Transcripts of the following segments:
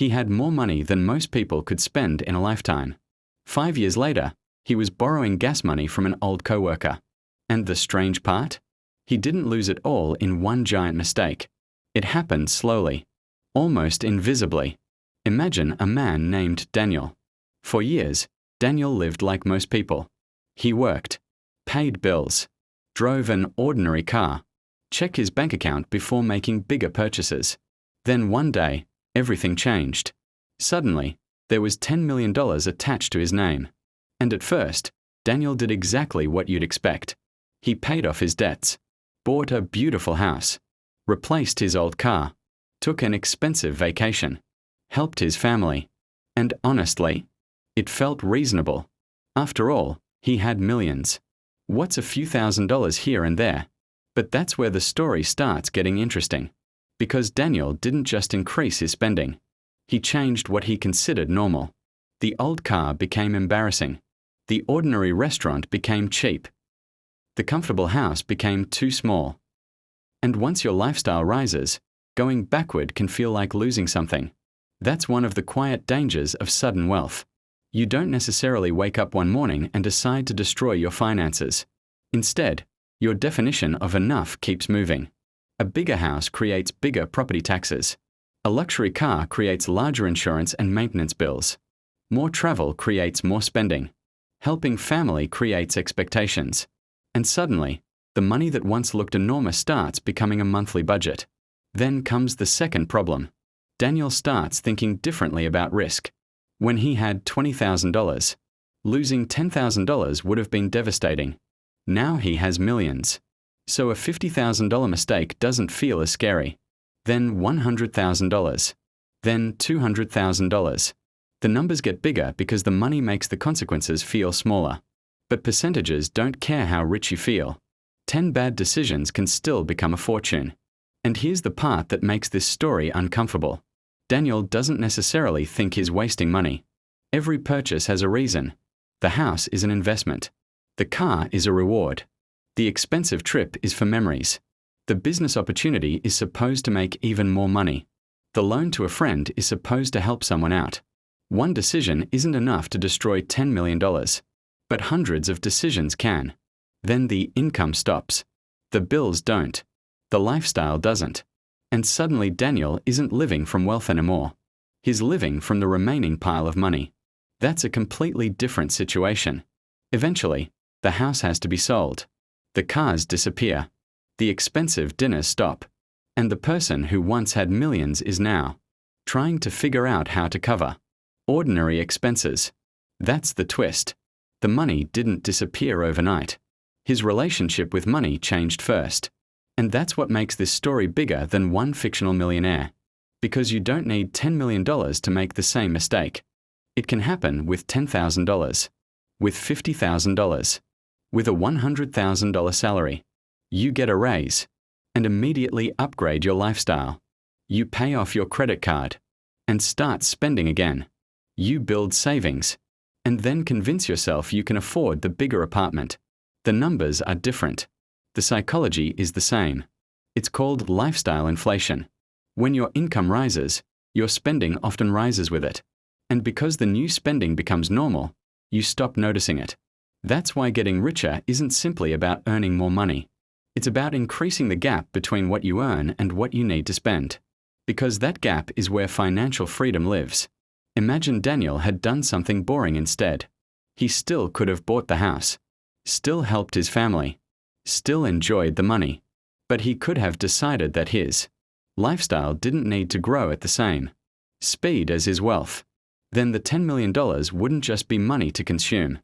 He had more money than most people could spend in a lifetime. 5 years later, he was borrowing gas money from an old coworker. And the strange part? He didn't lose it all in one giant mistake. It happened slowly, almost invisibly. Imagine a man named Daniel. For years, Daniel lived like most people. He worked, paid bills, drove an ordinary car, checked his bank account before making bigger purchases. Then one day, everything changed. Suddenly, there was $10 million attached to his name. And at first, Daniel did exactly what you'd expect. He paid off his debts, bought a beautiful house, replaced his old car, took an expensive vacation, helped his family. And honestly, it felt reasonable. After all, he had millions. What's a few $1,000s here and there? But that's where the story starts getting interesting. Because Daniel didn't just increase his spending. He changed what he considered normal. The old car became embarrassing. The ordinary restaurant became cheap. The comfortable house became too small. And once your lifestyle rises, going backward can feel like losing something. That's one of the quiet dangers of sudden wealth. You don't necessarily wake up one morning and decide to destroy your finances. Instead, your definition of enough keeps moving. A bigger house creates bigger property taxes. A luxury car creates larger insurance and maintenance bills. More travel creates more spending. Helping family creates expectations. And suddenly, the money that once looked enormous starts becoming a monthly budget. Then comes the second problem. Daniel starts thinking differently about risk. When he had $20,000, losing $10,000 would have been devastating. Now he has millions. So a $50,000 mistake doesn't feel as scary. Then $100,000. Then $200,000. The numbers get bigger because the money makes the consequences feel smaller. But percentages don't care how rich you feel. 10 bad decisions can still become a fortune. And here's the part that makes this story uncomfortable. Daniel doesn't necessarily think he's wasting money. Every purchase has a reason. The house is an investment. The car is a reward. The expensive trip is for memories. The business opportunity is supposed to make even more money. The loan to a friend is supposed to help someone out. One decision isn't enough to destroy $10 million. But hundreds of decisions can. Then the income stops. The bills don't. The lifestyle doesn't. And suddenly Daniel isn't living from wealth anymore. He's living from the remaining pile of money. That's a completely different situation. Eventually, the house has to be sold. The cars disappear. The expensive dinners stop. And the person who once had millions is now trying to figure out how to cover ordinary expenses. That's the twist. The money didn't disappear overnight. His relationship with money changed first. And that's what makes this story bigger than one fictional millionaire. Because you don't need $10 million to make the same mistake. It can happen with $10,000, with $50,000, with a $100,000 salary. You get a raise and immediately upgrade your lifestyle. You pay off your credit card and start spending again. You build savings and then convince yourself you can afford the bigger apartment. The numbers are different. The psychology is the same. It's called lifestyle inflation. When your income rises, your spending often rises with it. And because the new spending becomes normal, you stop noticing it. That's why getting richer isn't simply about earning more money. It's about increasing the gap between what you earn and what you need to spend. Because that gap is where financial freedom lives. Imagine Daniel had done something boring instead. He still could have bought the house, still helped his family, still enjoyed the money. But he could have decided that his lifestyle didn't need to grow at the same speed as his wealth. Then the $10 million wouldn't just be money to consume.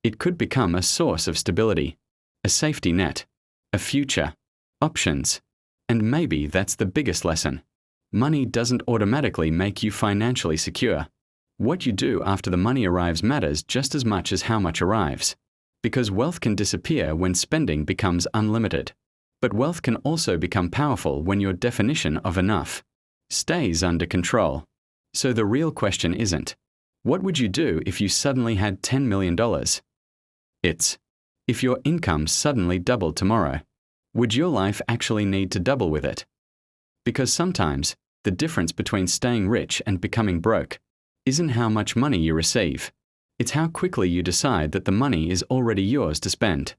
It could become a source of stability, a safety net, a future, options. And maybe that's the biggest lesson. Money doesn't automatically make you financially secure. What you do after the money arrives matters just as much as how much arrives. Because wealth can disappear when spending becomes unlimited. But wealth can also become powerful when your definition of enough stays under control. So the real question isn't, what would you do if you suddenly had $10 million? It's, if your income suddenly doubled tomorrow, would your life actually need to double with it? Because sometimes, The difference between staying rich and becoming broke isn't how much money you receive. It's how quickly you decide that the money is already yours to spend.